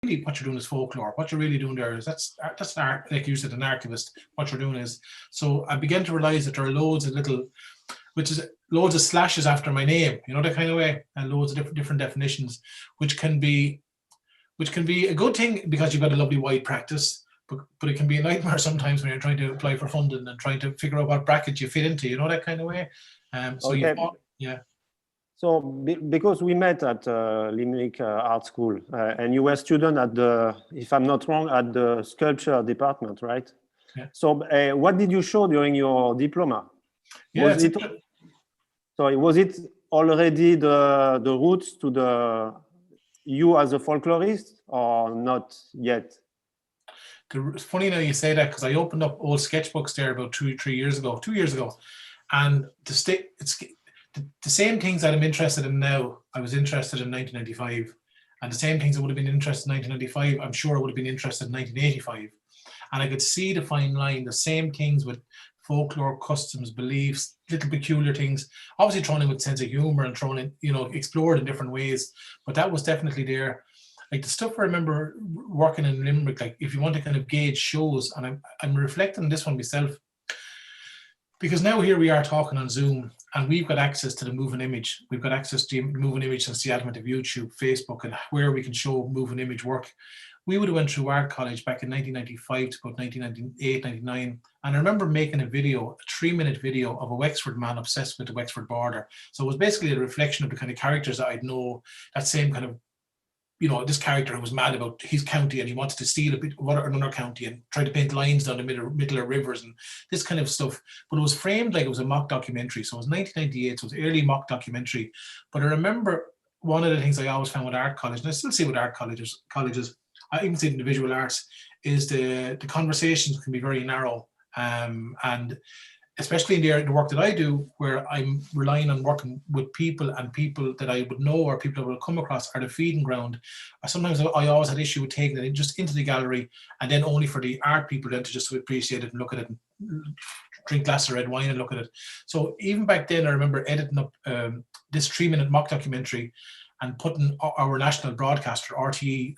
really what you're doing is folklore. What you're really doing there is that's an art, like you said, an archivist. What you're doing is, so I began to realize that there are loads of little, which is loads of slashes after my name, you know, that kind of way, and loads of different definitions, which can be a good thing because you've got a lovely wide practice, but it can be a nightmare sometimes when you're trying to apply for funding and trying to figure out what bracket you fit into, you know, that kind of way. So okay. Yeah. So because we met at Limerick Art School, and you were a student at the, if I'm not wrong, at the sculpture department, right? Yeah. So what did you show during your diploma? Yeah, was it already the roots to you as a folklorist, or not yet? It's funny now you say that, because I opened up old sketchbooks there about 2 years ago, and the same things that I'm interested in now, I was interested in 1995, and the same things I would have been interested in 1995, I'm sure I would have been interested in 1985. And I could see the fine line, the same things with folklore, customs, beliefs, little peculiar things, obviously thrown in with sense of humor and thrown in, you know, explored in different ways, but that was definitely there. Like the stuff I remember working in Limerick, like if you want to kind of gauge shows, and I'm reflecting on this one myself, because now here we are talking on Zoom, and we've got access to the moving image. We've got access to moving image since the advent of YouTube, Facebook, and where we can show moving image work. We would have went through art college back in 1995 to about 1998, 99. And I remember making a 3-minute video of a Wexford man obsessed with the Wexford border. So it was basically a reflection of the kind of characters that I'd know, that same kind of, you know, this character who was mad about his county and he wanted to steal a bit of another county and try to paint lines down the middle of rivers and this kind of stuff. But it was framed like it was a mock documentary. So it was 1998, so it was early mock documentary. But I remember one of the things I always found with art college, and I still see with art colleges, I even see it in the visual arts, is the conversations can be very narrow. And especially in the work that I do, where I'm relying on working with people, and people that I would know or people that will come across are the feeding ground. Sometimes I always had issue with taking it just into the gallery, and then only for the art people then to just appreciate it and look at it and drink glasses of red wine and look at it. So even back then, I remember editing up this 3-minute mock documentary and putting our national broadcaster, RTE,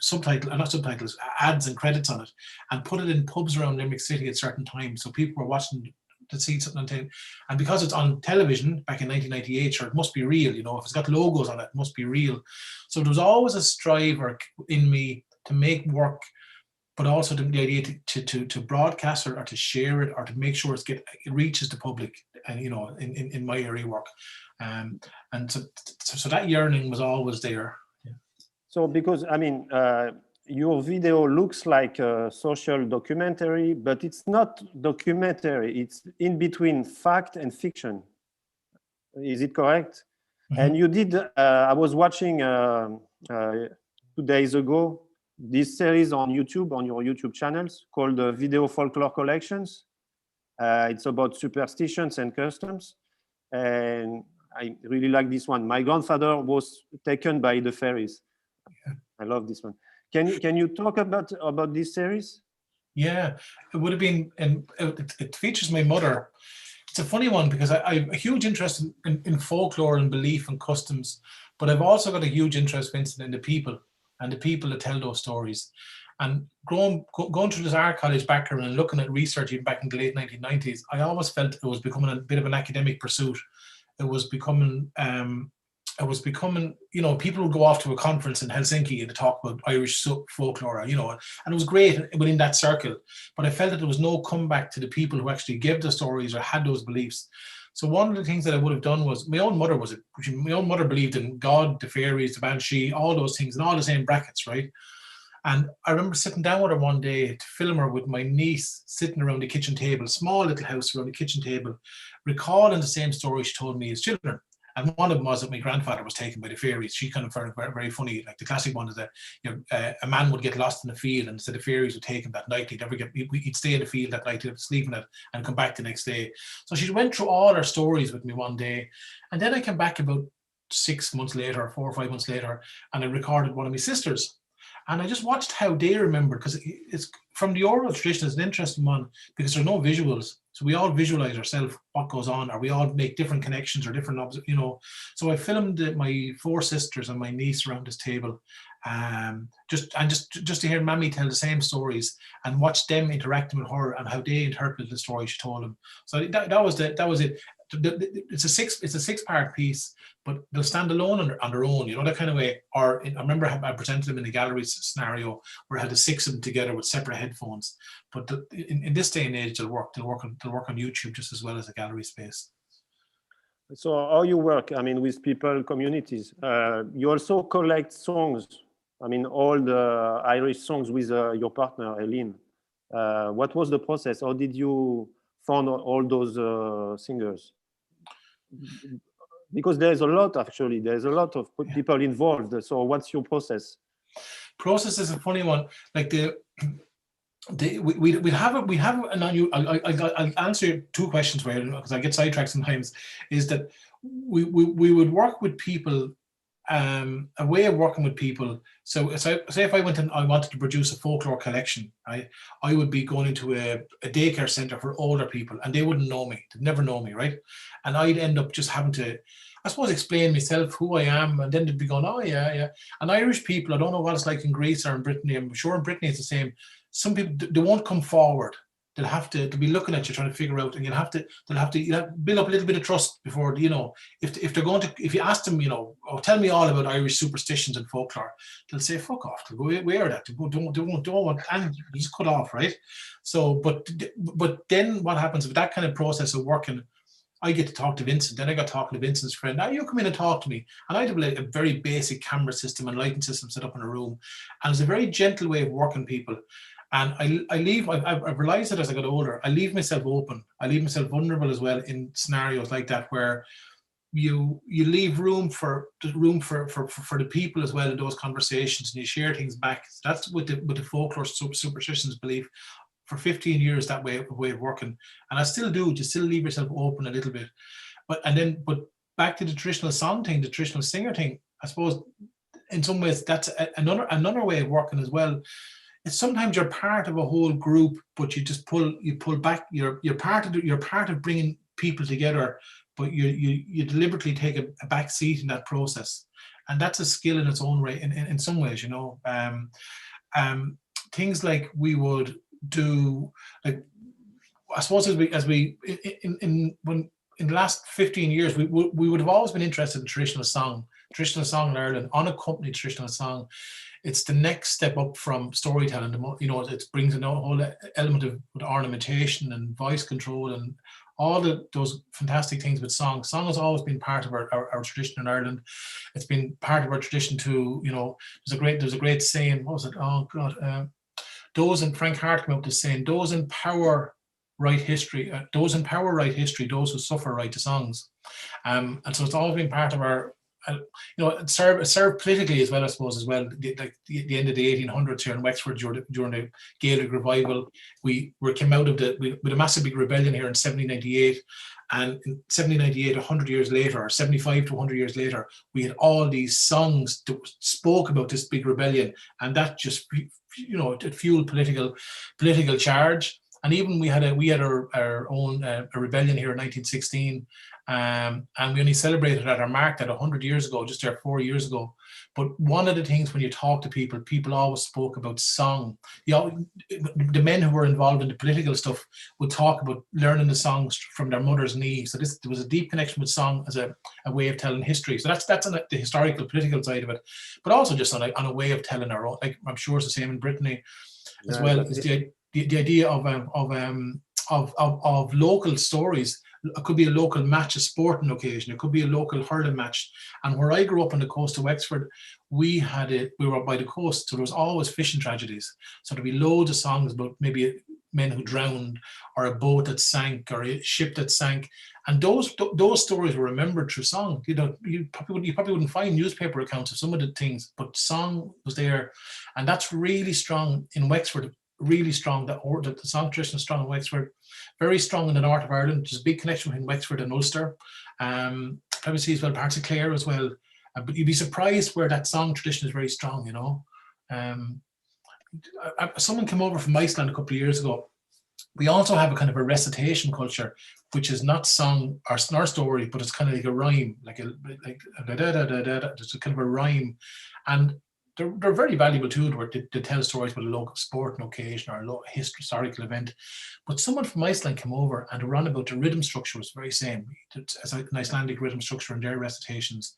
ads and credits on it, and put it in pubs around Limerick City at certain times. So people were watching to see something on television. And because it's on television back in 1998, sure, it must be real, you know, if it's got logos on it, it must be real. So there was always a strive in me to make work, but also the idea to broadcast or to share it, or to make sure it reaches the public, and you know, in my area work. And so that yearning was always there. Yeah. So because, I mean, your video looks like a social documentary, but it's not documentary. It's in between fact and fiction. Is it correct? Mm-hmm. And you did, I was watching 2 days ago, this series on YouTube, on your YouTube channels, called the Video Folklore Collections. It's about superstitions and customs. And I really like this one. My grandfather was taken by the fairies. Yeah. I love this one. Can you talk about this series? Yeah, it would have been, and it features my mother. It's a funny one because I have a huge interest in folklore and belief and customs, but I've also got a huge interest, Vincent, in the people and the people that tell those stories. And going through this art college background and looking at research even back in the late 1990s, I almost felt it was becoming a bit of an academic pursuit. It was becoming, you know, people would go off to a conference in Helsinki and to talk about Irish folklore, you know, and it was great within that circle. But I felt that there was no comeback to the people who actually gave the stories or had those beliefs. So one of the things that I would have done was, my own mother believed in God, the fairies, the banshee, all those things, and all the same brackets, right? And I remember sitting down with her one day to film her with my niece sitting around the kitchen table, small little house around the kitchen table, recalling the same story she told me as children. And one of them was that my grandfather was taken by the fairies. She kind of found it very, very funny. Like the classic one is that, you know, a man would get lost in the field, and so the fairies would take him that night. He'd stay in the field that night, he'd sleep in it, and come back the next day. So she went through all her stories with me one day, and then I came back about 6 months later, 4 or 5 months later, and I recorded one of my sisters. And I just watched how they remembered, because it's from the oral tradition. It's an interesting one because there's no visuals. So we all visualize ourselves what goes on, or we all make different connections or different, you know. So I filmed my 4 sisters and my niece around this table, Just to hear Mammy tell the same stories and watch them interacting with her and how they interpreted the story she told them. So that was it. It's a six-part piece, but they'll stand alone on their own, that kind of way. Or I remember I presented them in a gallery scenario where I had the six of them together with separate headphones. But in this day and age, they'll work on YouTube just as well as a gallery space. So how you work, with people, communities, you also collect songs, all the Irish songs with your partner, Eileen. What was the process? How did you find all those singers? Because there's a lot of people involved. So what's your process? Process is a funny one. Like we have an unusual. I'll answer two questions for you because I get sidetracked sometimes. Is that we would work with people, a way of working with people. So say if I went and I wanted to produce a folklore collection, right? I would be going into a daycare center for older people, and they wouldn't know me. They'd never know me, right? And I'd end up just having to, I suppose, explain myself, who I am, and then they'd be going, oh yeah. And Irish people, I don't know what it's like in Greece or in Brittany. I'm sure in Brittany it's the same. Some people, they won't come forward. They'll be looking at you trying to figure out, and you'll have to build up a little bit of trust before, if they're going to, if you ask them, oh, tell me all about Irish superstitions and folklore, they'll say, fuck off, they'll go, where are that? Don't want, and you just cut off, right? So, but then what happens with that kind of process of working, I get to talk to Vincent, then I got talking to Vincent's friend, now you come in and talk to me. And I have a very basic camera system and lighting system set up in a room. And it's a very gentle way of working people. And I've realized that as I got older, I leave myself open. I leave myself vulnerable as well in scenarios like that, where you leave room for the people as well in those conversations, and you share things back. That's with the folklore superstitions belief. For 15 years, that way of working, and I still do. You still leave yourself open a little bit, but back to the traditional song thing, the traditional singer thing. I suppose in some ways that's another way of working as well. It's sometimes you're part of a whole group, but you just pull back. You're part of bringing people together, but you deliberately take a back seat in that process, and that's a skill in its own way. In some ways, things like we would do, like I suppose in the last 15 years, we would have always been interested in traditional song in Ireland, unaccompanied traditional song. It's the next step up from storytelling. It brings in a whole element of ornamentation and voice control and all those fantastic things with song. Song has always been part of our tradition in Ireland. It's been part of our tradition to, there's a great saying, what was it? Oh God, those in Frank Hart came up with this saying, those in power write history, those in power write history, those who suffer write the songs. And so it's always been part of our, it served politically as well, I suppose, as well. Like the end of the 1800s here in Wexford during the Gaelic revival, we came out of with a massive big rebellion here in 1798. And in 1798, 100 years later, or 75 to 100 years later, we had all these songs that spoke about this big rebellion, and that just, it fueled political charge. And even we had our own rebellion here in 1916, and we only celebrated at our mark that 100 years ago, just there 4 years ago. But one of the things when you talk to people always spoke about song. The men who were involved in the political stuff would talk about learning the songs from their mother's knee. So there was a deep connection with song as a way of telling history. So that's on the historical, political side of it, but also just on a way of telling our own. Like I'm sure it's the same in Brittany as well. Is the idea of local stories. It could be a local match, a sporting occasion. It could be a local hurling match. And where I grew up on the coast of Wexford, we were by the coast, so there was always fishing tragedies. So there'd be loads of songs about maybe men who drowned, or a boat that sank, or a ship that sank. And those stories were remembered through song. You probably wouldn't find newspaper accounts of some of the things, but song was there, and that's really strong in Wexford. Really strong. The song tradition is strong in Wexford, very strong in the north of Ireland. There's a big connection between Wexford and Ulster. Probably see as well parts of Clare as well. But you'd be surprised where that song tradition is very strong. Someone came over from Iceland a couple of years ago. We also have a kind of a recitation culture, which is not song or story, but it's kind of like a rhyme, like da da da da da. It's a kind of a rhyme, and they're very valuable too, where to tell stories about a local sport, an occasion, or a historical event. But someone from Iceland came over and ran about the rhythm structure was very same as an Icelandic rhythm structure in their recitations.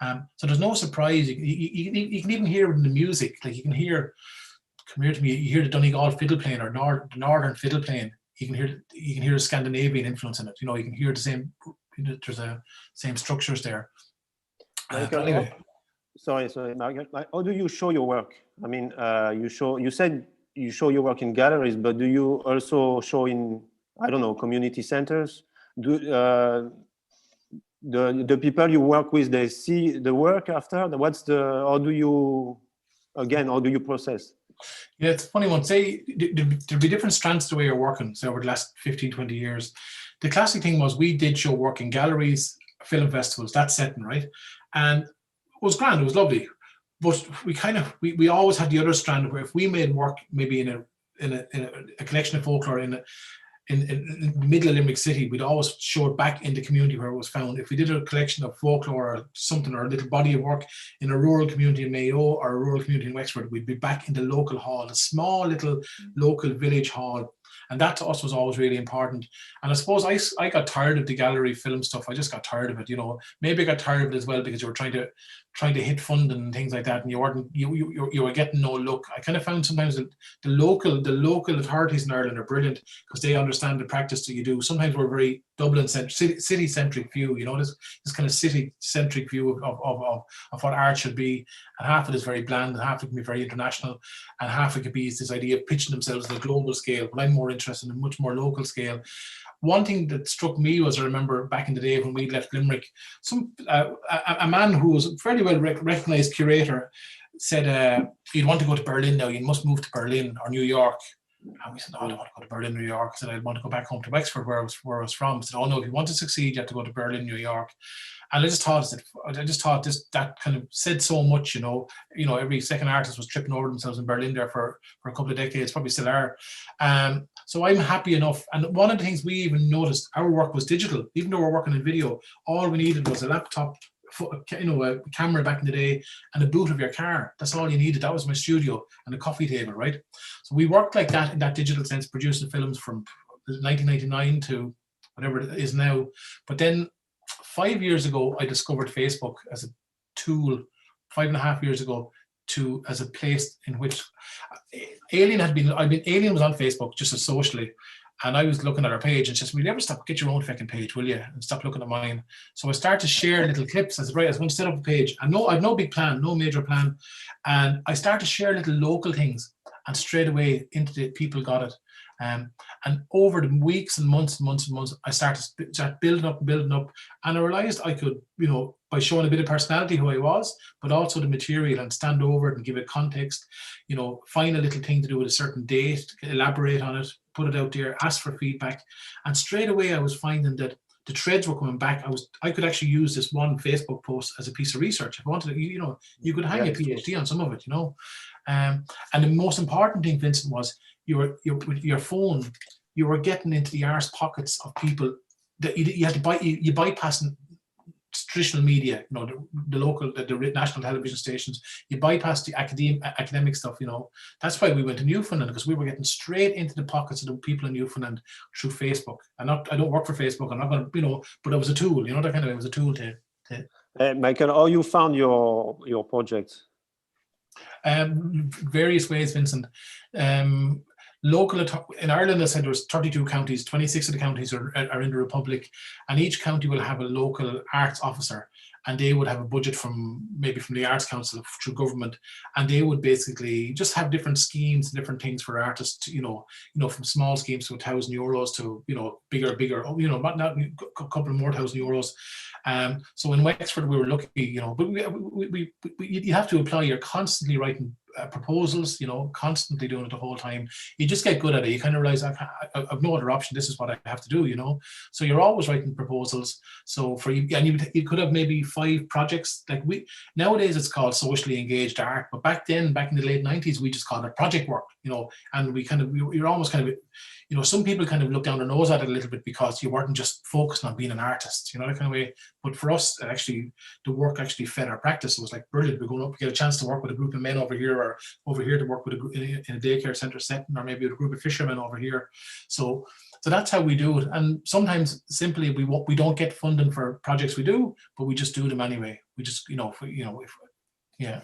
So there's no surprise. You can even hear it in the music. Like you can hear, come here to me, you hear the Donegal fiddle playing or the northern fiddle playing. You can hear the Scandinavian influence in it. You can hear the same. There's a same structures there. Anyway. Sorry, Margaret. How do you show your work? I mean, you said you show your work in galleries, but do you also show in, I don't know, community centers? Do the people you work with, they see the work after? How do you process? Yeah, it's a funny one. Say there'd be different strands to the way you're working. So over the last 15, 20 years, the classic thing was we did show work in galleries, film festivals, that setting, right? And it was grand, it was lovely. But we always had the other strand where if we made work maybe in a collection of folklore in the middle of Limerick City, we'd always show it back in the community where it was found. If we did a collection of folklore or something, or a little body of work in a rural community in Mayo or a rural community in Wexford, we'd be back in the local hall, a small little local village hall. And that to us was always really important. And I suppose I got tired of the gallery film stuff. I just got tired of it, Maybe I got tired of it as well because you were trying to hit funding and things like that, and you were getting no look. I kind of found sometimes that the local authorities in Ireland are brilliant because they understand the practice that you do. Sometimes we're very Dublin-centric, city-centric view, this kind of city-centric view of what art should be, and half of it is very bland, and half of it can be very international, and half of it could be this idea of pitching themselves at a global scale. But I'm more interested in a much more local scale. One thing that struck me was, I remember back in the day when we left Limerick, a man who was a fairly well recognized curator said, you'd want to go to Berlin now, you must move to Berlin or New York. And we said, no, I don't want to go to Berlin, New York. I said, I want to go back home to Wexford, where I was from. I said, oh no, if you want to succeed, you have to go to Berlin, New York. And I just thought that kind of said so much, every second artist was tripping over themselves in Berlin there for a couple of decades, probably still are. So I'm happy enough. And one of the things we even noticed, our work was digital. Even though we're working in video, all we needed was a laptop, a camera back in the day, and a boot of your car. That's all you needed. That was my studio and a coffee table, right? So we worked like that in that digital sense, producing films from 1999 to whatever it is now. But then 5 years ago, I discovered Facebook as a tool. 5.5 years ago, as a place in which Alien was on Facebook just as socially. And I was looking at her page and she said, will you ever get your own fucking page, will you? And stop looking at mine. So I started to share little clips. I said, right, I was going to set up a page. And I had no big plan, no major plan. And I started to share little local things. And straight away, people got it. And over the weeks and months, I started building up. And I realized I could, by showing a bit of personality who I was, but also the material, and stand over it and give it context, find a little thing to do with a certain date, elaborate on it, put it out there, ask for feedback. And straight away I was finding that the threads were coming back. I could actually use this one Facebook post as a piece of research. If I wanted to, you could hang a PhD on some of it, And the most important thing, Vincent, was your phone, you were getting into the arse pockets of people that you had to you bypassing traditional media, the local, the national television stations. You bypassed the academic stuff, That's why we went to Newfoundland, because we were getting straight into the pockets of the people in Newfoundland through Facebook. I don't work for Facebook. I'm not going to, but it was a tool, that kind of, it was a tool to Michael, how you found your project? Various ways, Vincent. Local in Ireland, I said there was 32 counties. 26 of the counties are in the Republic, and each county will have a local arts officer, and they would have a budget from the Arts Council through government, and they would basically just have different schemes, different things for artists. From small schemes to €1,000 to bigger. Not a couple more €1,000. So in Wexford, we were lucky, but you have to apply. You're constantly writing proposals, constantly doing it the whole time. You just get good at it. You kind of realize I've no other option. This is what I have to do, So you're always writing proposals. So for you, and you could have maybe 5 projects. Like nowadays it's called socially engaged art, but back in the late 90s, we just called it project work, and you're almost kind of, some people kind of look down their nose at it a little bit because you weren't just focused on being an artist, that kind of way. But for us, actually, the work actually fed our practice. It was like brilliant. We're going up, we get a chance to work with a group of men over here, or over here to work with in a daycare center setting, or maybe with a group of fishermen over here. So that's how we do it. And sometimes simply we don't get funding for projects we do, but we just do them anyway. We just, yeah.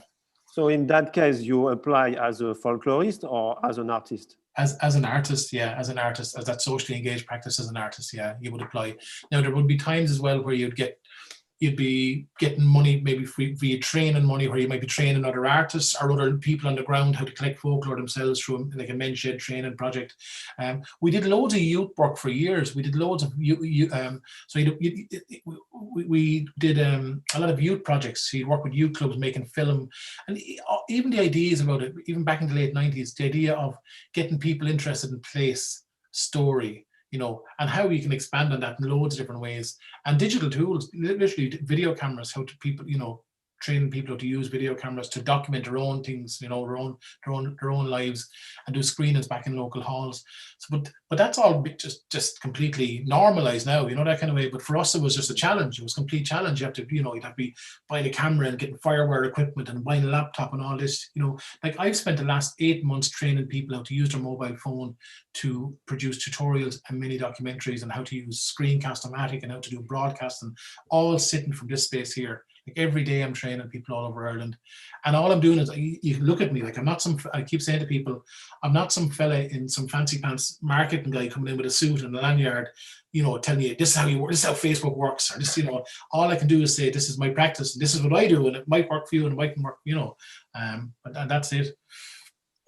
So in that case, you apply as a folklorist or as an artist? As an artist, yeah, as that socially engaged practice as an artist, yeah, you would apply. Now there would be times as well where you'd be getting money, maybe via training money, where you might be training other artists or other people on the ground how to collect folklore themselves through like a men's shed training project. We did loads of youth work for years. We did loads of we did a lot of youth projects. So you'd work with youth clubs making film, and even the ideas about it, even back in the late 90s, the idea of getting people interested in place, story, and how you can expand on that in loads of different ways. And digital tools, literally video cameras, how to people, training people how to use video cameras to document their own things, their own lives, and do screenings back in local halls. So, but that's all just completely normalized now, that kind of way. But for us, it was just a challenge. It was a complete challenge. You have to, you'd have to be buying a camera and getting fireware equipment and buying a laptop and all this, like I've spent the last 8 months training people how to use their mobile phone to produce tutorials and mini documentaries, and how to use Screencast-O-Matic and how to do broadcasting, all sitting from this space here. Like every day I'm training people all over Ireland, and all I'm doing is, you can look at me like I keep saying to people, I'm not some fella in some fancy pants marketing guy coming in with a suit and a lanyard, telling you this is how you work, this is how Facebook works, or this, all I can do is say, this is my practice and this is what I do, and it might work for you and it mightn't work, but that's it.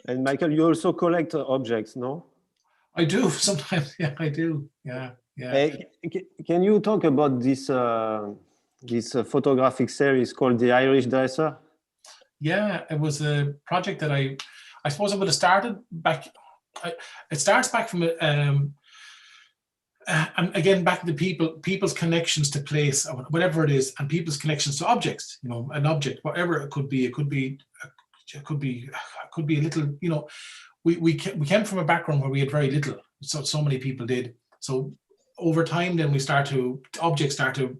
And Michael, you also collect objects, no? I do sometimes. Yeah, I do. Yeah. Can you talk about this photographic series called The Irish Dresser? Yeah, it was a project that I suppose I would have started back. It starts back from and again back to people's connections to place, whatever it is, and people's connections to objects. An object, whatever it could be. It could be a little. We came from a background where we had very little. So many people did. So over time, then objects start to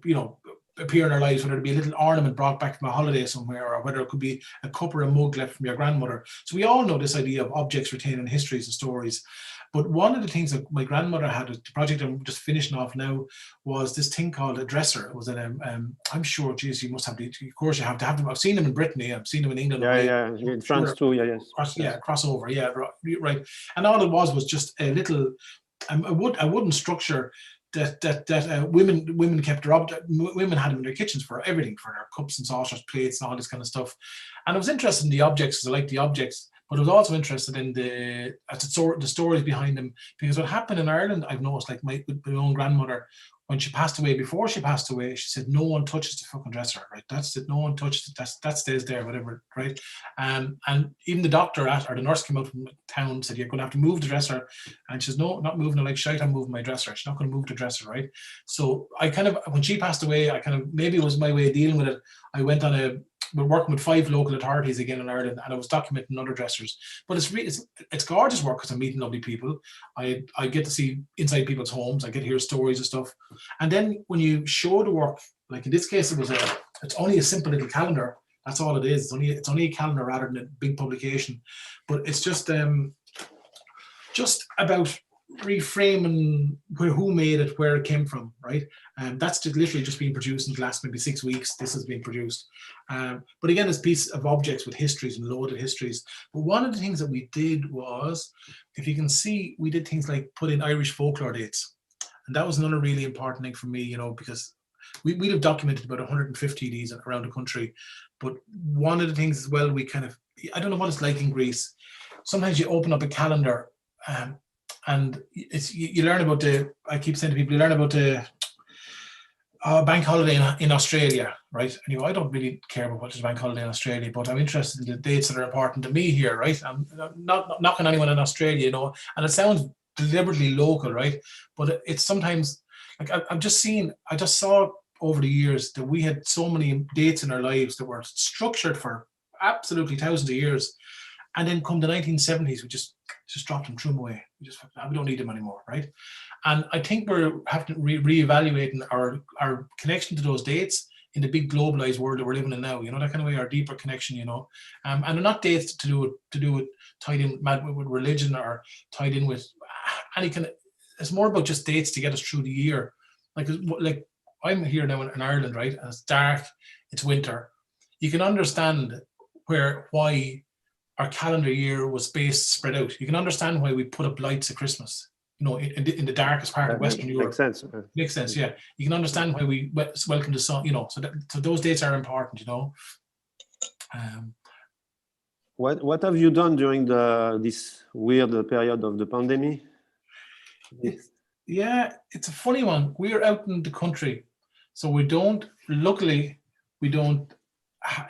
appear in our lives, whether it be a little ornament brought back from a holiday somewhere, or whether it could be a cup or a mug left from your grandmother. So we all know this idea of objects retaining histories and stories. But one of the things that my grandmother had, the project I'm just finishing off now, was this thing called a dresser. It was I'm sure, geez, you must have, of course you have to have them. I've seen them in Britain, I've seen them in England. Yeah, in France too, yes. Crossover, yeah, right. And all it was just a little, a wooden structure that women kept their object. Women had them in their kitchens for everything, for their cups and saucers, plates, and all this kind of stuff. And I was interested in the objects because I liked the objects, but I was also interested in the stories behind them, because what happened in Ireland, I've noticed, like my own grandmother, when she passed away, before she passed away, she said, no one touches the fucking dresser, right? That's it. No one touches it. That stays there, whatever, right? And even the doctor or the nurse came out from town, said, you're going to have to move the dresser. And she says, no, not moving it like shite, I'm moving my dresser. She's not going to move the dresser, right? So when she passed away, maybe it was my way of dealing with it. I went on we're working with 5 local authorities again in Ireland, and I was documenting other dressers. But it's gorgeous work because I'm meeting lovely people. I get to see inside people's homes. I get to hear stories and stuff. And then when you show the work, like in this case, it's only a simple little calendar. That's all it is. It's only a calendar rather than a big publication. But it's just about reframing who made it, where it came from, right? And that's literally just been produced in the last maybe 6 weeks. This has been produced. But again, it's a piece of objects with histories and loaded histories. But one of the things that we did was, if you can see, we did things like put in Irish folklore dates. And that was another really important thing for me, because we'd have documented about 150 of these around the country. But one of the things as well, I don't know what it's like in Greece. Sometimes you open up a calendar and you learn about I keep saying to people, you learn about Bank holiday in Australia, right? And I don't really care about what is bank holiday in Australia, but I'm interested in the dates that are important to me here, right? I'm not knocking anyone in Australia, and it sounds deliberately local, right? But it's sometimes like I just saw over the years that we had so many dates in our lives that were structured for absolutely thousands of years. And then come the 1970s, we just dropped them, threw them away. We don't need them anymore, right? And I think we're having to reevaluating our connection to those dates in the big globalized world that we're living in now. That kind of way, our deeper connection. And they're not dates to do with tied in with religion or tied in with any kind of. It's more about just dates to get us through the year. Like I'm here now in Ireland, right? And it's dark, it's winter. You can understand why our calendar year was spread out. You can understand why we put up lights at Christmas, in the darkest part of Western Europe. Makes sense. Makes sense, yeah. You can understand why we welcome the sun, so those dates are important, What have you done during this weird period of the pandemic? Yeah, it's a funny one. We're out in the country, so luckily,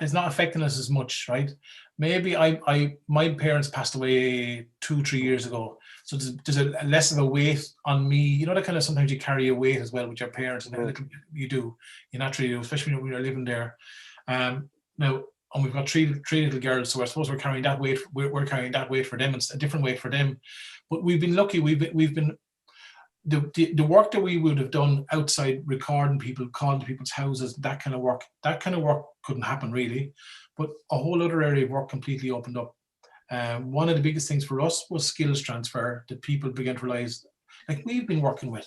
it's not affecting us as much, right? Maybe my parents passed away 2-3 years ago, so there's a less of a weight on me. That kind of sometimes you carry a weight as well with your parents, and a little bit you naturally do, especially when you're living there. Now, and we've got three little girls, so I suppose we're carrying that weight. We're carrying that weight for them, and a different weight for them. But we've been lucky. We've been the work that we would have done outside, recording people, calling to people's houses, that kind of work couldn't happen really. But a whole other area of work completely opened up. One of the biggest things for us was skills transfer, that people began to realize, like, we've been working with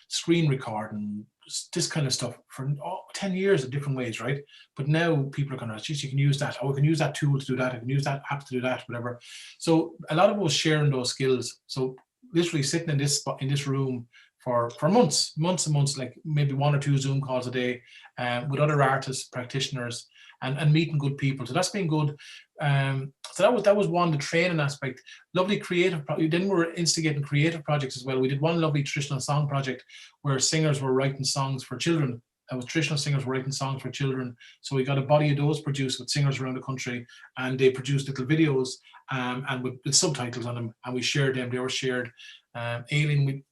screen recording, this kind of stuff for 10 years in different ways, right? But now people are going, geez, you can use that. Oh, I can use that tool to do that. I can use that app to do that, whatever. So a lot of us sharing those skills. So literally sitting in this room for months and months, like maybe 1 or 2 Zoom calls a day with other artists, practitioners, and meeting good people. So that's been good. So that was one, the training aspect. Lovely creative. Then we're instigating creative projects as well. We did one lovely traditional song project where singers were writing songs for children. Traditional singers were writing songs for children. So we got a body of those produced with singers around the country, and they produced little videos and with subtitles on them, and we shared them. They were shared. Aileen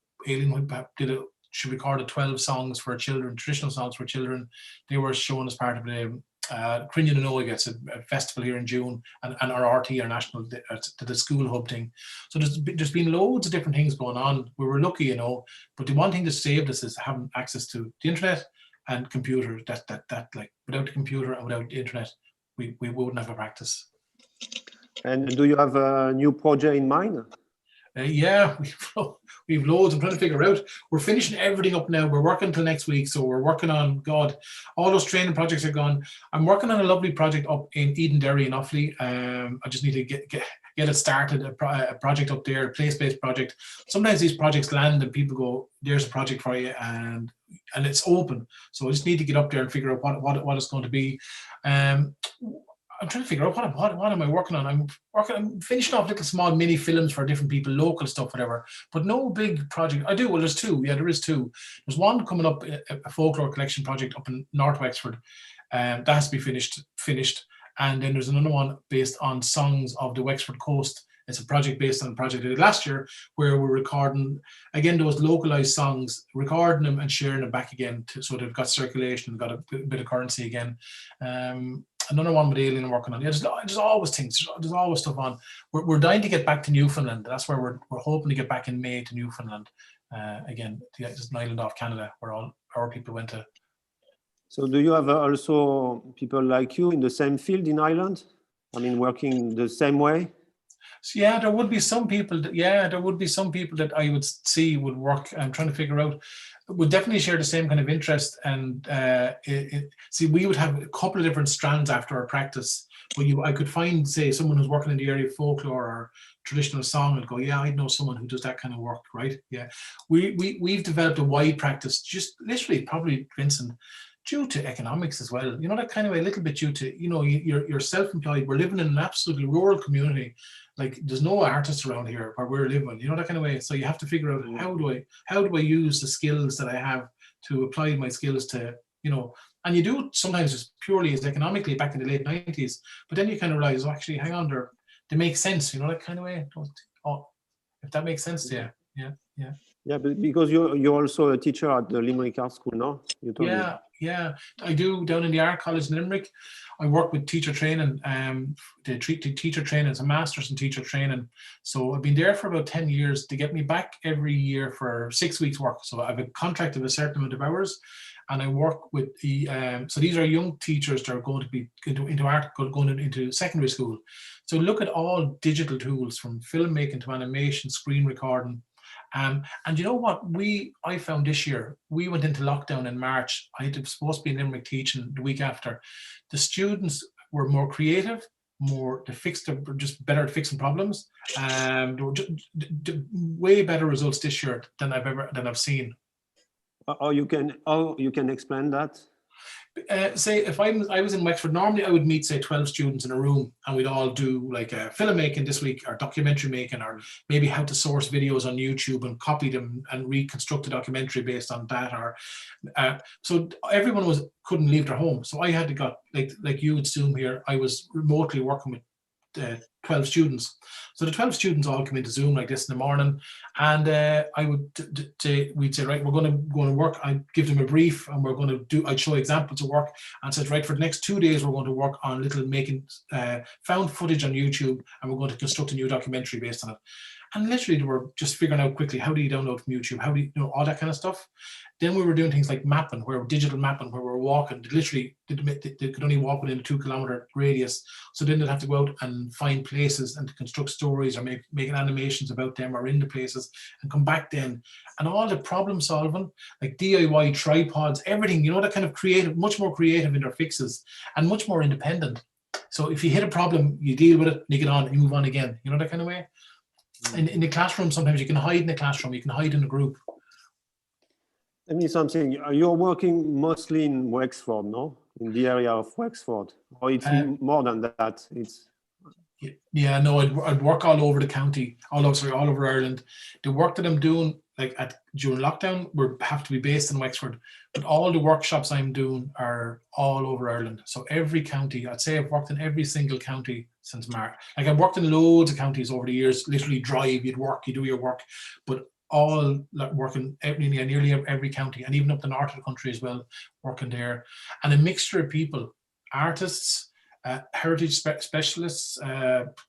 she recorded 12 songs for children, traditional songs for children. They were shown as part of the Crinnean and Oiga, a festival here in June, and our RT, our national, to the school hub thing. So there's been loads of different things going on. We were lucky, but the one thing that saved us is having access to the internet and computer. That like, without the computer and without the internet, we wouldn't have a practice. And do you have a new project in mind? Yeah, we've loads. I'm trying to figure out. We're finishing everything up now. We're working until next week, so we're working on, God, all those training projects are gone. I'm working on a lovely project up in Edenderry in Offaly. I just need to get it started. A project up there, a place-based project. Sometimes these projects land and people go, "There's a project for you," and it's open. So I just need to get up there and figure out what it's going to be. I'm trying to figure out what am I working on. I'm finishing off little small mini films for different people, local stuff, whatever, but no big project. Well, there's two. Yeah, there is two. There's one coming up, a folklore collection project up in North Wexford. That has to be finished. And then there's another one based on songs of the Wexford coast. It's a project based on a project I did last year, where we're recording, again, those localized songs, recording them and sharing them back again, so they've got circulation, got a bit of currency again. Another one with Aileen I'm working on. Yeah, there's always things. There's always stuff on. We're dying to get back to Newfoundland. That's where we're hoping to get back in May to Newfoundland. Again, it's an island off Canada where all our people went to. So do you have also people like you in the same field in Ireland? I mean, working the same way? So yeah, there would be some people that I would see would work. I'm trying to figure out, would definitely share the same kind of interest. And see, we would have a couple of different strands after our practice. But I could find, say, someone who's working in the area of folklore or traditional song and go, yeah, I know someone who does that kind of work, right? Yeah, we've developed a wide practice, just literally, probably, Vincent, due to economics as well. That kind of a little bit due to, you're self-employed. We're living in an absolutely rural community. Like, there's no artists around here where we're living, that kind of way. So you have to figure out, how do I use the skills that I have to apply my skills to, you know, and you do it sometimes just purely as economically back in the late 90s, but then you kind of realize, oh, actually, hang on, they make sense, you know, that kind of way. Oh, if that makes sense to you. Yeah. Yeah, but because you're also a teacher at the Limerick Art School, no? You told me. Yeah. I do down in the Art College in Limerick. I work with teacher training. They treat teacher training as a master's in teacher training. So I've been there for about 10 years. They get me back every year for 6 weeks work. So I have a contract of a certain amount of hours, and I work with the. So these are young teachers that are going to be into art, going into secondary school. So look at all digital tools from filmmaking to animation, screen recording. And you know what I found this year, we went into lockdown in March. I was supposed to be in Limerick teaching the week after. The students were more creative, just better at fixing problems. There were way better results this year than I've seen. Or you can explain that? Say if I was in Wexford, normally I would meet, say, 12 students in a room, and we'd all do like filmmaking this week, or documentary making, or maybe how to source videos on YouTube and copy them and reconstruct a documentary based on that. Or so everyone couldn't leave their home, so I had to go like you would Zoom here. I was remotely working with 12 students. So the 12 students all come into Zoom like this in the morning, and we'd say, right, we're going to go to work. I'd give them a brief, and I'd show examples of work, and said, right, for the next 2 days, we're going to work on making found footage on YouTube, and we're going to construct a new documentary based on it. And literally, they were just figuring out quickly, how do you download from YouTube? How do you know all that kind of stuff? Then we were doing things like mapping, digital mapping, where we were walking. Literally, they could only walk within a 2-kilometer radius. So then they'd have to go out and find places and to construct stories, or making animations about them, or in the places, and come back then. And all the problem solving, like DIY tripods, everything, you know, that kind of creative, much more creative in their fixes, and much more independent. So if you hit a problem, you deal with it, you get on, and you move on again. You know, that kind of way. In the classroom, sometimes you can hide in the classroom, you can hide in a group. Tell me something. You're working mostly in Wexford, no? In the area of Wexford, or it's more than that? Yeah, no, I'd work all over the county, all over Ireland. The work that I'm doing, like during lockdown, have to be based in Wexford, but all the workshops I'm doing are all over Ireland. So every county, I'd say I've worked in every single county since March. Like, I've worked in loads of counties over the years. Literally drive, you do your work, but all like working nearly every county, and even up the north of the country as well, working there. And a mixture of people, artists, heritage specialists,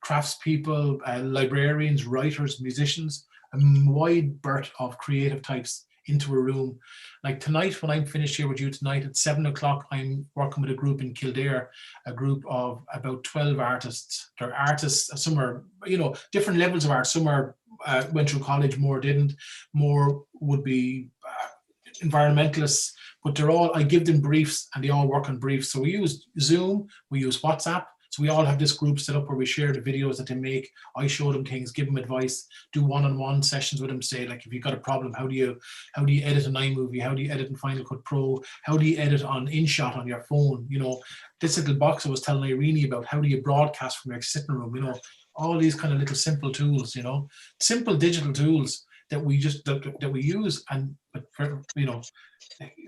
craftspeople, librarians, writers, musicians, a wide berth of creative types into a room. Like tonight, when I'm finished here with you tonight at 7 o'clock, I'm working with a group in Kildare, a group of about 12 artists. They're artists, some are, you know, different levels of art. Some are went through college, more didn't, more would be environmentalists, but they're all, I give them briefs and they all work on briefs. So we use Zoom, we use WhatsApp. So we all have this group set up where we share the videos that they make. I show them things, give them advice, do one-on-one sessions with them. Say, like, if you've got a problem, how do you edit an iMovie? How do you edit in Final Cut Pro? How do you edit on InShot on your phone? You know, this little box I was telling Irene about, how do you broadcast from your sitting room? You know, all these kind of little simple tools, you know, simple digital tools that we just that we use. And but for, you know,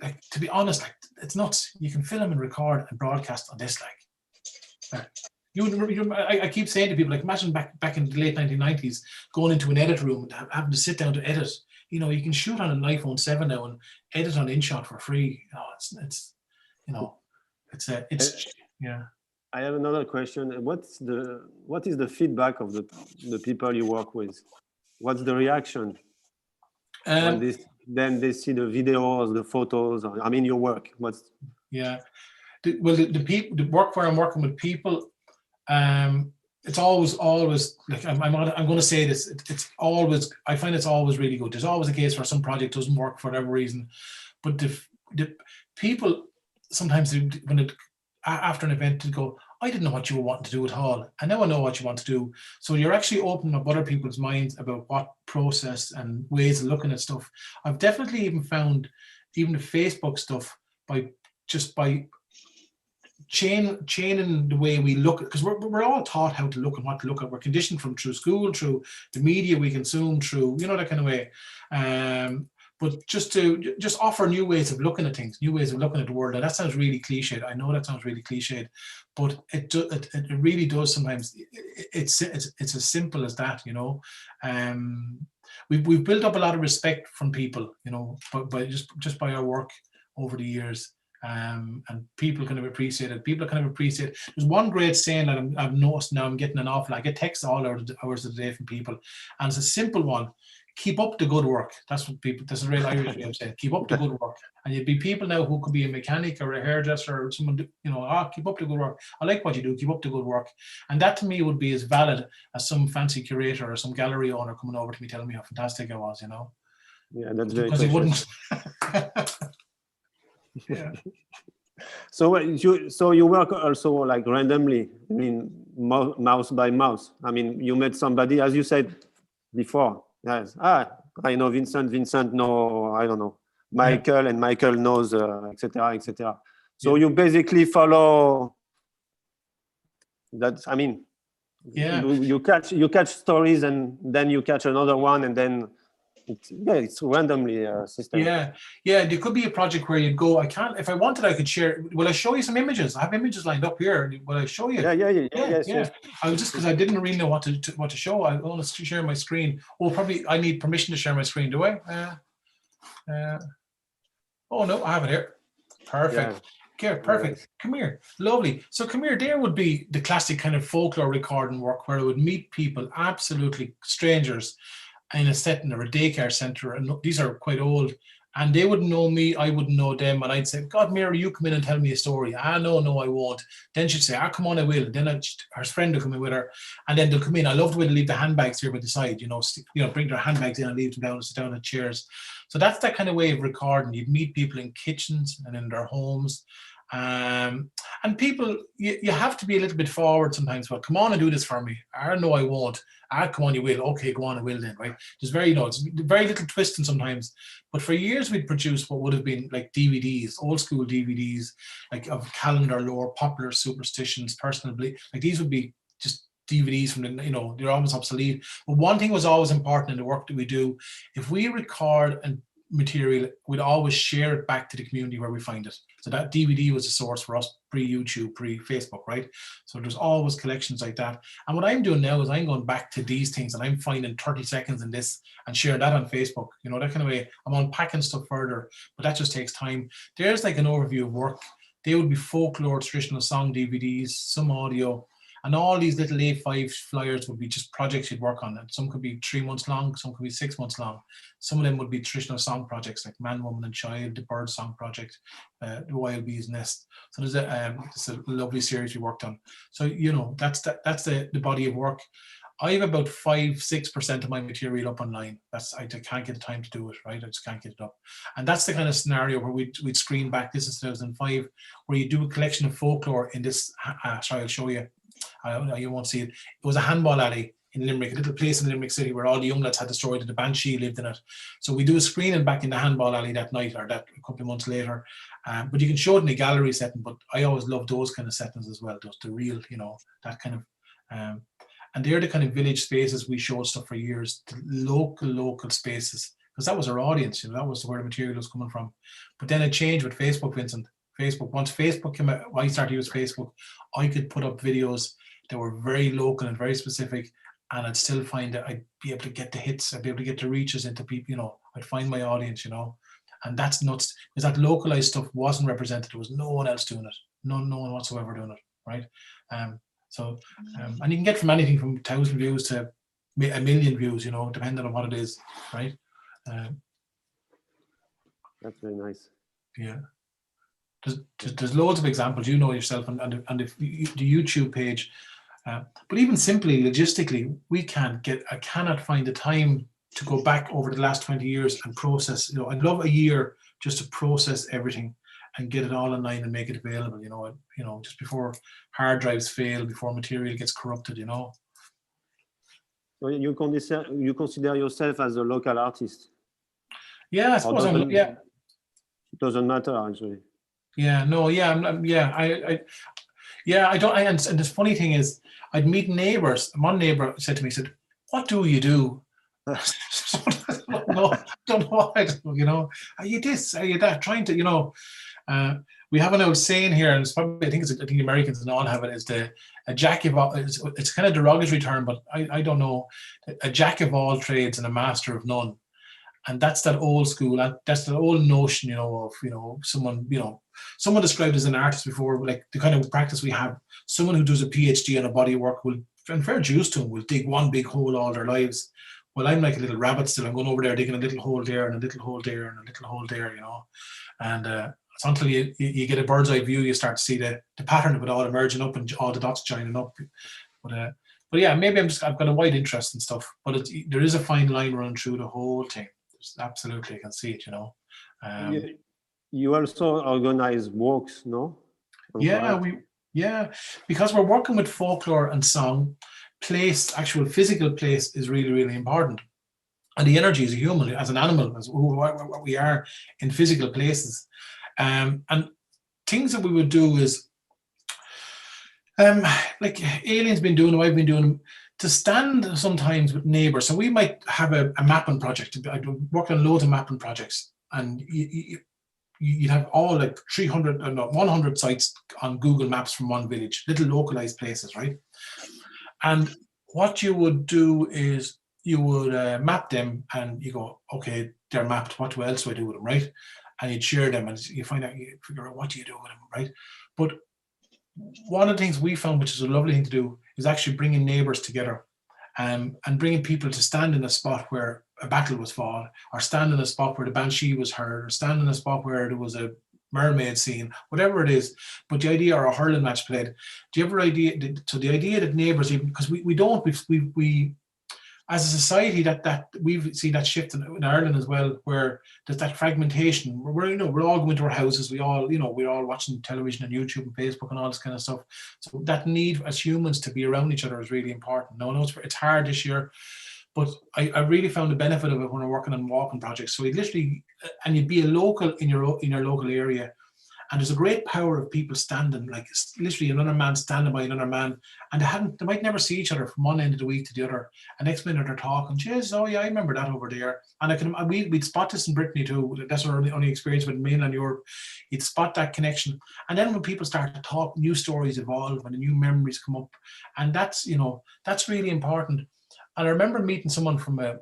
like to be honest, like, it's nuts. You can film and record and broadcast on this, like. I keep saying to people, like, imagine back in the late 1990s going into an edit room and having to sit down to edit. You know, you can shoot on an iPhone 7 now and edit on InShot for free. You know, it's you know, it's yeah. I have another question. What is the feedback of the people you work with? What's the reaction when they see the videos, the photos? I mean, your work. The work where I'm working with people, it's always like, I'm going to say this. It's always, I find it's always really good. There's always a case where some project doesn't work for whatever reason, but the people sometimes after an event to go, I didn't know what you were wanting to do at all, and now I know what you want to do. So you're actually opening up other people's minds about what process and ways of looking at stuff. I've definitely even found even the Facebook stuff by chaining the way we look at, because we're all taught how to look and what to look at. We're conditioned through school, through the media we consume, through, you know, that kind of way. but just to offer new ways of looking at things, new ways of looking at the world. And that sounds really cliched. I know that sounds really cliched, but it really does sometimes. It's as simple as that, you know. We've built up a lot of respect from people, you know, by just by our work over the years. And people kind of appreciate it. People kind of appreciate it. There's one great saying that I've noticed now. I'm getting an awful. I get texts all hours of the day from people, and it's a simple one. Keep up the good work. That's what people. That's a real Irish way of saying. Keep up the good work. And you'd be people now who could be a mechanic or a hairdresser or someone. You know, keep up the good work. I like what you do. Keep up the good work. And that to me would be as valid as some fancy curator or some gallery owner coming over to me telling me how fantastic I was. You know. Yeah, that's very. Because he wouldn't. Yeah. So you work also like randomly, I mean, mouse by mouse. I mean, you met somebody, as you said before. Yes. I know Vincent. Vincent know, I don't know, Michael, and Michael knows, etc., etc. So you basically follow that. I mean, you catch stories, and then you catch another one, and then. It's randomly system. Yeah, there could be a project where you'd go, I can't, if I wanted, I could share. Will I show you some images? I have images lined up here. Will I show you? Yes. I was just, because I didn't really know what to show. I want to share my screen. Oh, probably I need permission to share my screen, do I? Oh no, I have it here. Perfect. Yeah. Okay, perfect. Nice. Come here. Lovely. So come here. There would be the classic kind of folklore recording work where I would meet people, absolutely strangers, in a setting or a daycare center, and these are quite old, and they wouldn't know me, I wouldn't know them, and I'd say, God, Mary, you come in and tell me a story. No, I won't. Then she'd say, come on, I will. And then her friend will come in with her, and then they'll come in. I love the way they leave the handbags here by the side, you know, bring their handbags in and leave them down and sit down at chairs. So that's that kind of way of recording. You'd meet people in kitchens and in their homes. And people, you have to be a little bit forward sometimes. Well, come on and do this for me. No, I won't. Come on, you will. Okay, go on, I will then, right? There's it's very little twisting sometimes. But for years, we'd produce what would have been like DVDs, old school DVDs, like of calendar lore, popular superstitions, personal belief. Like these would be just DVDs from the, you know, they're almost obsolete. But one thing was always important in the work that we do. If we record and material, we'd always share it back to the community where we find it. So that DVD was a source for us pre-YouTube, pre-Facebook, right? So there's always collections like that. And what I'm doing now is I'm going back to these things and I'm finding 30 seconds in this and sharing that on Facebook, you know, that kind of way. I'm unpacking stuff further, but that just takes time. There's like an overview of work. They would be folklore, traditional song DVDs, some audio, and all these little A5 flyers would be just projects you'd work on. And some could be 3 months long, some could be 6 months long. Some of them would be traditional song projects like Man, Woman and Child, the Bird Song Project, the Wild Bee's Nest. So there's a lovely series we worked on. So, you know, that's the body of work. I have about 5-6% of my material up online. I can't get the time to do it, right? I just can't get it up. And that's the kind of scenario where we'd screen back. This is 2005, where you do a collection of folklore in this. Sorry, I'll show you. You won't see it. It was a handball alley in Limerick, a little place in Limerick City where all the young lads had destroyed and the banshee lived in it. So we do a screening back in the handball alley that night, or that a couple of months later. But you can show it in a gallery setting, but I always love those kind of settings as well, just the real, you know, that kind of, and they're the kind of village spaces we showed stuff for years, the local spaces, because that was our audience, you know, that was where the material was coming from. But then it changed with Facebook, Vincent. Once Facebook came out, I started to use Facebook, I could put up videos that were very local and very specific, and I'd still find that I'd be able to get the hits, I'd be able to get the reaches into people, you know, I'd find my audience, you know, and that's nuts, because that localized stuff wasn't represented. There was no one else doing it, no one whatsoever doing it, right? And you can get from anything from 1,000 views to 1 million views, you know, depending on what it is, right? That's very nice. Yeah. There's loads of examples, you know yourself, and the YouTube page. But even simply, logistically, I cannot find the time to go back over the last 20 years and process. You know, I'd love a year just to process everything and get it all online and make it available. You know, just before hard drives fail, before material gets corrupted. You know. So you consider yourself as a local artist? Yeah, I suppose I'm. Yeah. It doesn't matter actually. Yeah, no, yeah, I don't. And the funny thing is, I'd meet neighbors. One neighbor said to me, he said, "What do you do?" don't know what I do, you know. Are you this? Are you that? Trying to, you know. We have an old saying here, and it's probably I think the Americans and all have it. Is a jack of all. It's kind of derogatory term, but I don't know. A jack of all trades and a master of none. And that's that old school, that's the old notion, you know, of, you know, someone described as an artist before, like the kind of practice we have. Someone who does a PhD on a body of work will, and fair dues to them, will dig one big hole all their lives. Well, I'm like a little rabbit still. I'm going over there digging a little hole there and a little hole there and a little hole there, you know. And it's until you get a bird's eye view, you start to see the pattern of it all emerging up and all the dots joining up. But yeah, maybe I've got a wide interest in stuff, but there is a fine line running through the whole thing. Absolutely, I can see it, you know. You also organize walks, no? Yeah, because we're working with folklore and song, actual physical place is really, really important. And the energy as a human, as an animal, as what we are in physical places. And things that we would do is, like Alien's been doing, I've been doing, to stand sometimes with neighbors. So we might have a mapping project. I worked on loads of mapping projects, and you'd have all like 100 sites on Google Maps from one village, little localized places, right? And what you would do is you would map them, and you go, okay, they're mapped. What else do I do with them, right? And you'd share them, and you find out, you figure out what do you do with them, right? But one of the things we found, which is a lovely thing to do, is actually bringing neighbours together, and bringing people to stand in a spot where a battle was fought, or stand in a spot where the banshee was heard, or stand in a spot where there was a mermaid scene, whatever it is. But the idea, or a hurling match played. Do you ever idea? So the idea that neighbours, because we as a society that we've seen that shift in Ireland as well, where there's that fragmentation. We're all going to our houses. We're all watching television and YouTube and Facebook and all this kind of stuff. So that need as humans to be around each other is really important. No, it's hard this year, but I really found the benefit of it when we're working on walking projects. So you'd be a local in your local area. And there's a great power of people standing, like literally another man standing by another man, and they might never see each other from one end of the week to the other. And next minute they're talking, geez, oh yeah, I remember that over there. And we'd spot this in Brittany too. That's our only experience with mainland Europe. You'd spot that connection. And then when people start to talk, new stories evolve and the new memories come up. And that's really important. And I remember meeting someone from a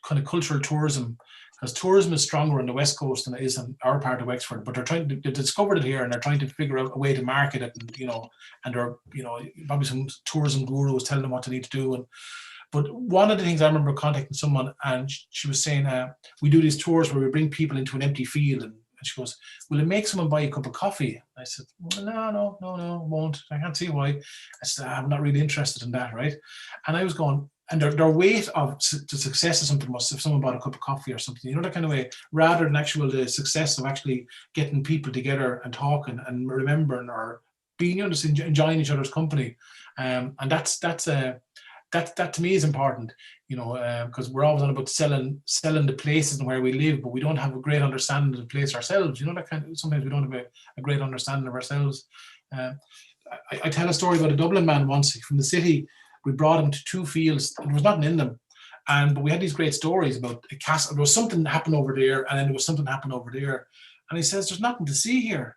kind of cultural tourism, because tourism is stronger on the West Coast than it is in our part of Wexford, but they discovered it here, and they're trying to figure out a way to market it, and they're, probably some tourism guru was telling them what they need to do. But one of the things I remember contacting someone, and she was saying, we do these tours where we bring people into an empty field, and she goes, will it make someone buy a cup of coffee? I said, well, no, won't. I can't see why. I said, I'm not really interested in that, right? And I was going, and their weight of the success of something was if someone bought a cup of coffee or something, that kind of way, rather than the success of actually getting people together and talking and remembering or being, just enjoying each other's company. And that to me is important, because we're always on about selling the places and where we live, but we don't have a great understanding of the place ourselves. Sometimes we don't have a great understanding of ourselves. I tell a story about a Dublin man once from the city. We brought him to two fields. There was nothing in them, but we had these great stories about a castle. There was something that happened over there, and then there was something that happened over there. And he says, "There's nothing to see here."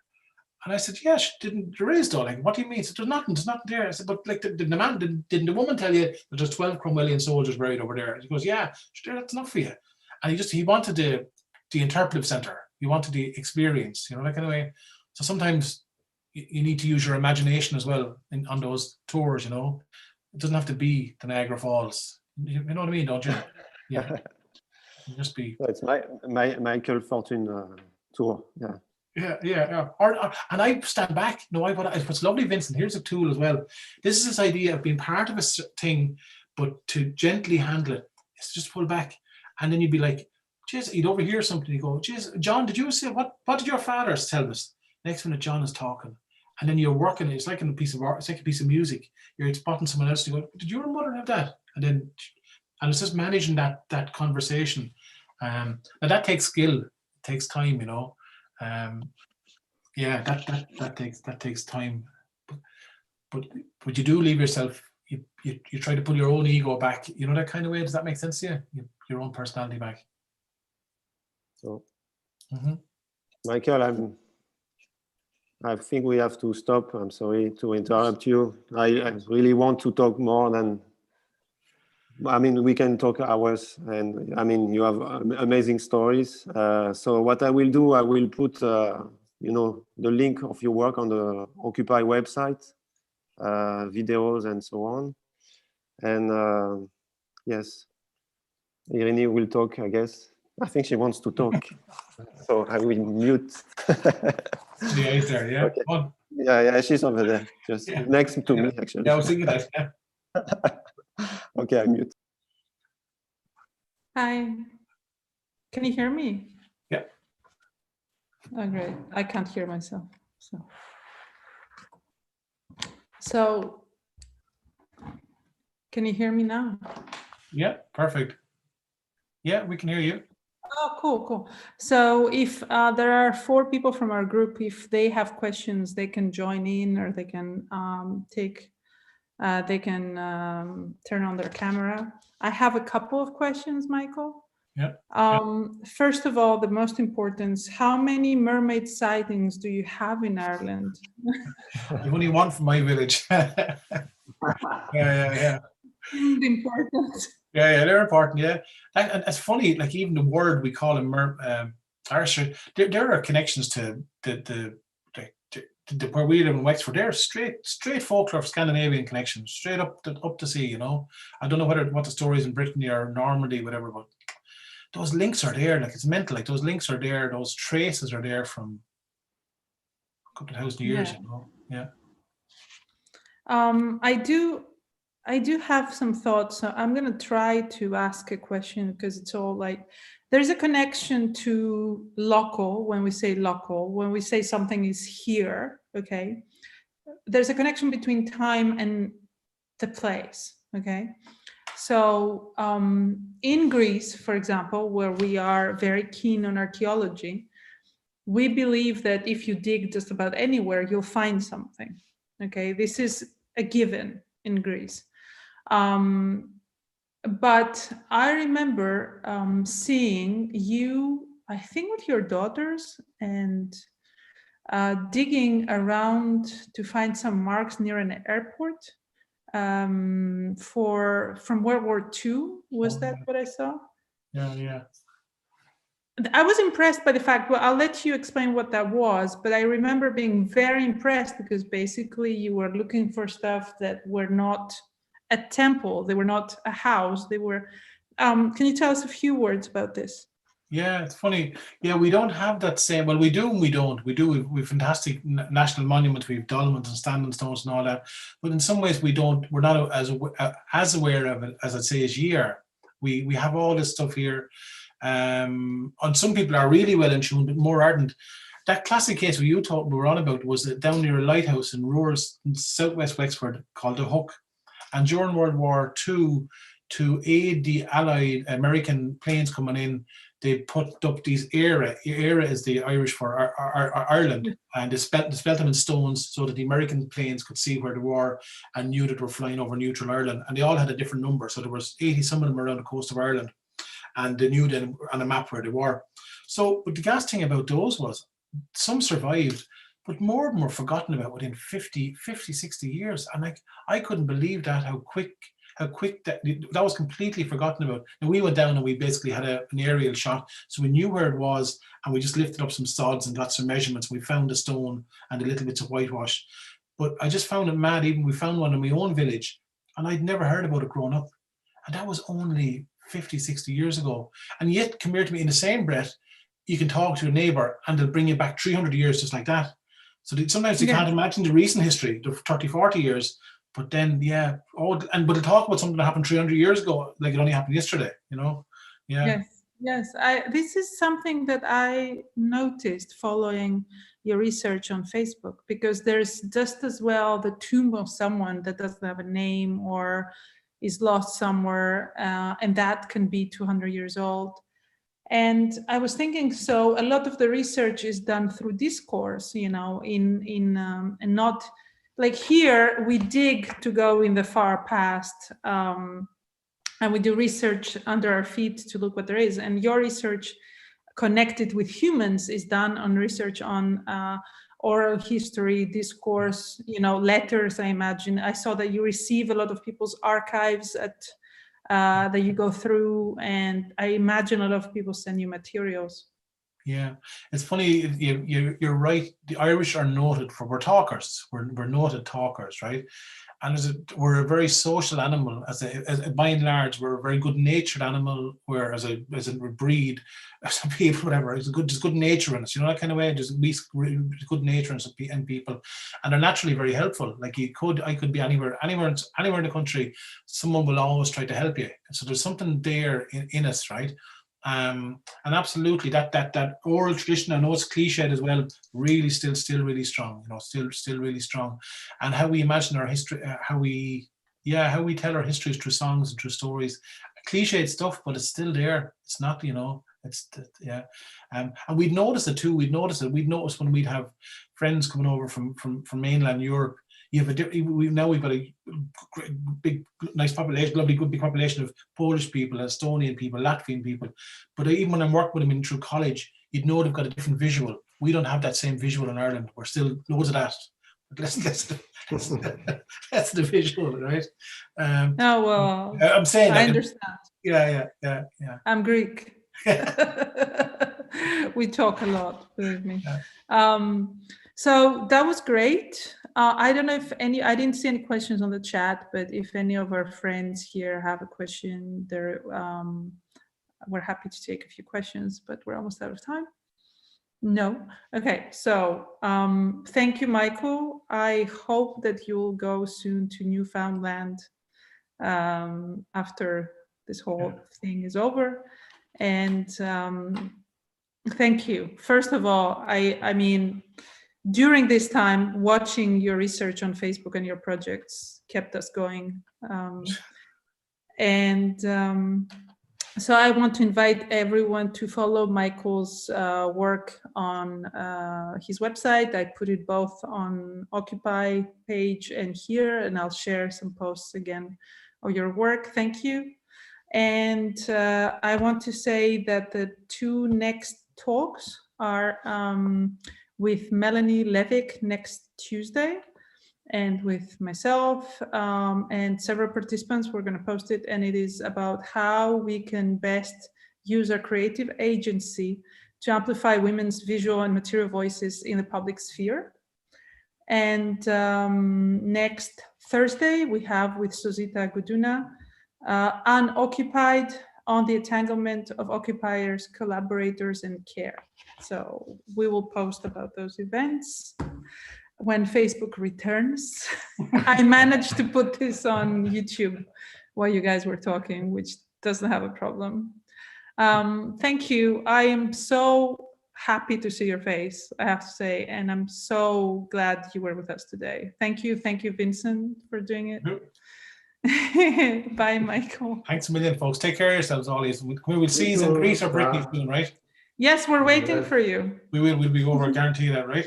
And I said, "Yes, there is, darling. What do you mean?" He said, "There's nothing there." I said, "But like, didn't the woman tell you that there's 12 Cromwellian soldiers buried over there?" And he goes, "Yeah, sure, that's enough for you." And he wanted the interpretive center. He wanted the experience, that kind of way. So sometimes you need to use your imagination as well on those tours. It doesn't have to be the Niagara Falls. You know what I mean, don't you? Yeah. Just be. It's my Michael Fortune tour. Yeah. Yeah. And I stand back. What's lovely, Vincent, here's a tool as well. This is this idea of being part of a thing, but to gently handle it. It's just pull back. And then you'd be like, geez, you'd overhear something. You go, geez, John, did you say, what did your father tell us? Next minute, John is talking. And then you're working, it's like a piece of art, it's like a piece of music. You're spotting someone else, you go, did your mother have that? And it's just managing that conversation. Now that takes skill, it takes time, that takes time. But you do leave yourself, you try to pull your own ego back, that kind of way. Does that make sense to you? Your own personality back. So, Mhm. Michael, I think we have to stop. I'm sorry to interrupt you. I really want to talk more than, I mean, we can talk hours, and I mean, you have amazing stories. So what I will do, I will put, you know, the link of your work on the Occupy website, videos and so on. And yes, Irini will talk, I guess. I think she wants to talk. So I will mute. The eyes there, yeah. Okay. On. Yeah, she's over there, just Yeah. next to me, Yeah. actually. Yeah, I was thinking that. Yeah. Okay, I mute. Hi, can you hear me? Yeah. Oh, great. I can't hear myself. So can you hear me now? Yeah, perfect. Yeah, we can hear you. Oh, cool. So if there are 4 people from our group, if they have questions, they can join in, or they can turn on their camera. I have a couple of questions, Michael. Yeah. First of all, the most important is, how many mermaid sightings do you have in Ireland? I've only one from my village. Yeah. Important. Yeah, they're important. Yeah, and it's funny. Like even the word we call them, Irish. There are connections to the where we live in Wexford. They're straight folklore, Scandinavian connections, straight up to sea. You know, I don't know what the stories in Brittany or Normandy, whatever, but those links are there. Like it's mental. Like those links are there. Those traces are there from a couple of thousand years. Yeah. You know, yeah. I do have some thoughts. So I'm going to try to ask a question, because it's all like, there's a connection to local. When we say something is here, okay, there's a connection between time and the place, okay? So in Greece, for example, where we are very keen on archaeology, we believe that if you dig just about anywhere, you'll find something, okay? This is a given in Greece. But I remember seeing you, I think with your daughters, and digging around to find some marks near an airport from World War II. Was that what I saw? Yeah. I was impressed by the fact, well, I'll let you explain what that was, but I remember being very impressed, because basically you were looking for stuff that were not a temple, they were not a house, they were, can you tell us a few words about this? Yeah, it's funny. Yeah, we don't have that same. Well, we do and we don't. We do. We've fantastic national monuments. We've dolmens and standing stones and all that. But in some ways, we don't. We're not as aware of it as I'd say as year. We have all this stuff here. And some people are really well in tune, but more ardent. That classic case we were on about was down near a lighthouse in Roars, in southwest Wexford, called the Hook. And during World War II, to aid the Allied American planes coming in, they put up these era is the Irish for Ireland, and they spelt them in stones so that the American planes could see where they were and knew that they were flying over neutral Ireland. And they all had a different number, so there was 80 some of them around the coast of Ireland, and they knew then on a map where they were. So, but the gas thing about those was some survived, but more of them were forgotten about within 50, 60 years. And like, I couldn't believe that, how quick that was completely forgotten about. And we went down and we basically had an aerial shot. So we knew where it was, and we just lifted up some sods and got some measurements. We found a stone and a little bits of whitewash. But I just found it mad, even we found one in my own village, and I'd never heard about it growing up. And that was only 50, 60 years ago. And yet, compared to me, in the same breath, you can talk to a neighbor and they'll bring you back 300 years just like that. So sometimes you can't imagine the recent history, the 30, 40 years. But then, yeah, but to talk about something that happened 300 years ago, like it only happened yesterday, you know? Yeah. Yes. This is something that I noticed following your research on Facebook, because there's just as well the tomb of someone that doesn't have a name or is lost somewhere, and that can be 200 years old. And I was thinking, so a lot of the research is done through discourse, you know, and not like here we dig to go in the far past, and we do research under our feet to look what there is. And your research connected with humans is done on research on oral history, discourse, letters, I imagine. I saw that you receive a lot of people's archives that you go through, and I imagine a lot of people send you materials. Yeah, it's funny. You're right. The Irish are noted for we're talkers. We're noted talkers, right? And we're a very social animal. By and large, we're a very good-natured animal. Where as a breed, as a people, whatever, there's good nature in us. That kind of way. There's good nature in people, and they're naturally very helpful. Like I could be anywhere in the country. Someone will always try to help you. So there's something there in us, right? And absolutely that oral tradition, I know it's cliched as well, really still really strong, still really strong. And how we imagine our history, how we tell our histories through songs and through stories, cliched stuff, but it's still there. It's not, and we'd notice it too. We'd notice when we'd have friends coming over from mainland Europe. We've got a big, nice population, lovely, good big population of Polish people, Estonian people, Latvian people. But even when I'm working with them through college, you'd know they've got a different visual. We don't have that same visual in Ireland. We're still loads of that. But that's the visual, right? I'm saying that. I understand. Yeah. I'm Greek. We talk a lot, believe me. Yeah. So that was great. I don't know if I didn't see any questions on the chat, but if any of our friends here have a question, we're happy to take a few questions, but we're almost out of time. No? Okay, so thank you, Michael. I hope that you'll go soon to Newfoundland after this whole thing is over. And thank you. First of all, I mean, during this time, watching your research on Facebook and your projects kept us going. So I want to invite everyone to follow Michael's work on his website. I put it both on Occupy page and here, and I'll share some posts again of your work. Thank you. And I want to say that the two next talks are with Melanie Levick next Tuesday, and with myself and several participants. We're going to post it, and it is about how we can best use our creative agency to amplify women's visual and material voices in the public sphere. And next Thursday, we have with Suzita Guduna, Unoccupied, on the entanglement of occupiers, collaborators, and care. So we will post about those events when Facebook returns. I managed to put this on YouTube while you guys were talking, which doesn't have a problem. Thank you. I am so happy to see your face, I have to say, and I'm so glad you were with us today. Thank you, Vincent, for doing it. Bye, Michael. Thanks a million, folks. Take care of yourselves, all these. We'll see you in Greece or Brittany soon, right? Yes, we're waiting for you. We will. We'll be over. I guarantee that, right?